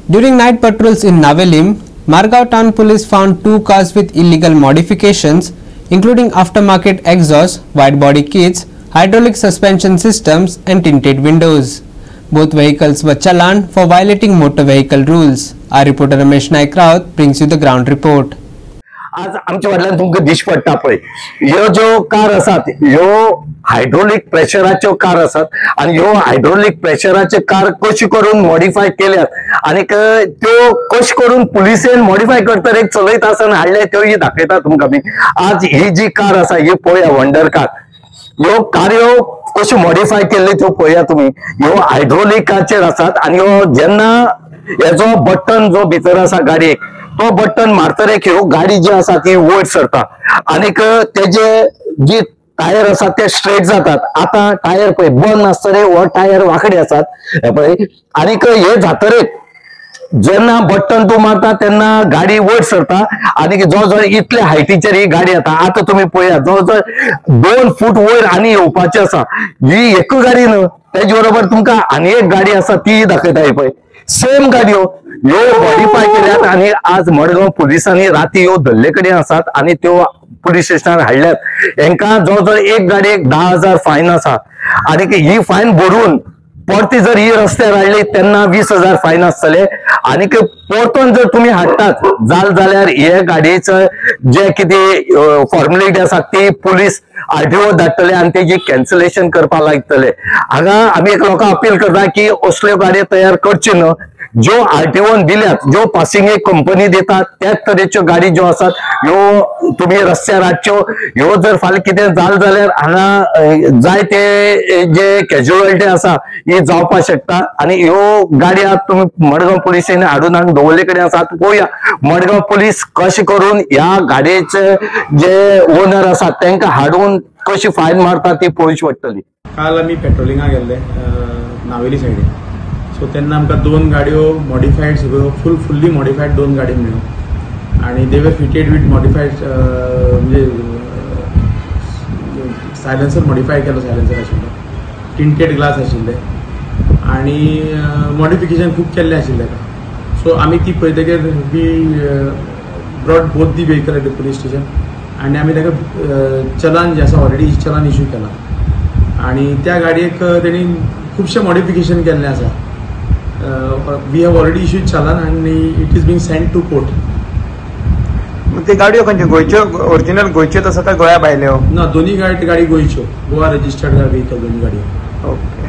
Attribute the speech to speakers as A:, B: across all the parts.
A: During night patrols in Navelim, Margao Town Police found 2 cars with illegal modifications, including aftermarket exhaust, wide body kits, hydraulic suspension systems and tinted windows. Both vehicles were challaned for violating motor vehicle rules. Our reporter Ramesh Naik Raut brings you the ground report.
B: आज आमच्या वाटल्यान तुमकां दिश पडटा पळय ह्यो ज्यो car आसात ह्यो हायड्रोलिक प्रेशराच्यो कार आसात आनी ह्यो हायड्रोलिक प्रेशराच्यो कार कशी करून मॉडिफाय केल्यात आनी त्यो कशी करून पुलिसेन मॉडिफाय करता एक चलयता आसतना हाडले त्यो दाखयता तुमकां आमी. आज ही जी कार आसा ही पळया वंडर कार ह्यो कार्यो कशी मॉडिफाय केल्ली त्यो पळया तुमी. ह्यो हायड्रोलिकाचेर आसात आनी ह्यो जेन्ना हेजो बटन जो भितर आसा गाडयेक तो बटन मारतरेक ह्यो गाडी जी आसा ती वयर सरता आनीक तेजे जी टायर आसा ते स्ट्रेट जातात. आता टायर पळय बंद आसतले हो टायर वांकडे आसात पळय आनीक हे जातरेक जेन्ना बटन तूं मारता तेन्ना गाडी वयर सरता आनीक जवळ इतले हायटीचेर ही गाडी येता. आता तुम्ही पळया जवळ 2 फूट वयर आनी येवपाची आसा. ही एक गाडी न्हू तेज बरोबर तुमकां आनी एक गाडी आसा ती दाखयता पळय सेम गाडयो ह्यो मॉडिफाय केल्यात आनी आज मडगांव पुलिसांनी राती ह्यो धरले कडेन आसात आनी त्यो पुलीस स्टेशनार हाडल्यात. हेंकां जवळ एक गाडयेक 10,000 फायन आसा आनी ही फायन भरून परती जर ही रस्त्यार हाडली तेन्ना 20,000 फायन आसतले आनीक परतून जर तुम्ही हाडटात जाल्यार हे गाडयेचं जे कितें फॉर्मेलिटी आसा ती पुलीस आरटीओ धाडटले आनी तेजी कॅन्सलेशन करपाक लागतले. हांगा आमी एक लोकांक अपील करता की असल्यो गाडयो तयार करच्यो न्हू. ज्यो आरटीओन दिल्यात ज्यो पासिंग कंपनी देतात त्याच तरेच्यो गाडी ज्यो आसात ह्यो तुम्ही रस्त्यार हाडच्यो. ह्यो जर फाल्यां कितें जाल्यार हांगा जाय ते जे कॅज्युअलिटी आसा ही जावपाक शकता आनी ह्यो गाडयो तुम्ही मडगांव पुलिसेन हाडून हांगा दवरले कडेन आसात. पळोवया मडगांव पुलीस कशें करून ह्या गाडयेचे जे ओनर आसात तांकां हाडून कशी फायन मारता ती पळोवची पडटली.
C: काल आमी पेट्रोलिंगाक गेल्ले नावेली सायडीन सो तेन्ना आमकां 2 गाडयो मॉडिफायड सगळ्यो फुल्ली मॉडिफायड 2 गाडी मेळ्ळ्यो आनी they were fitted with modified म्हणजे सायलेन्सर मॉडिफाय केलो सायलेन्सर आशिल्लो टिंटेड ग्लास आशिल्ले आनी मॉडिफिकेशन खूब केल्लें आशिल्लें. सो आमी ती पळयतकीर we brought both the vehicle at the police station आनी आमी ताका चलान जे आसा ऑलरेडी चलान इश्यू केला आनी त्या गाडयेक तेणी खुबशें मॉडिफिकेशन केल्लें आसा. We have already issued challan आनी it is been send to court.
D: ते गाडयो खंयच्यो गोंयच्यो ओरिजिनल गोंयच्योच आसा काय गोंया भायल्यो?
C: ना दोनी गाडी गोंयच्यो गोवा रजिस्टर्ड वेहिकल दोनी गाडयो.
D: ओके.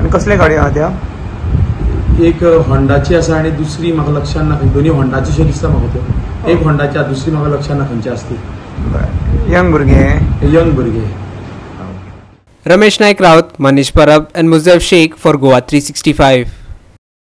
D: आनी कसले गाडयो आहा त्या?
C: एक होंडाची आसा आनी दुसरी म्हाका लक्षांत ना दोनी होंडाची अशें दिसता म्हाका त्यो. एक होंडाची आसा दुसरी म्हाका लक्षांत ना खंयची आसती.
D: यंग भुरगे.
A: Ramesh Naik Raut, Manish Parab and Muzaff Sheikh for Goa 365.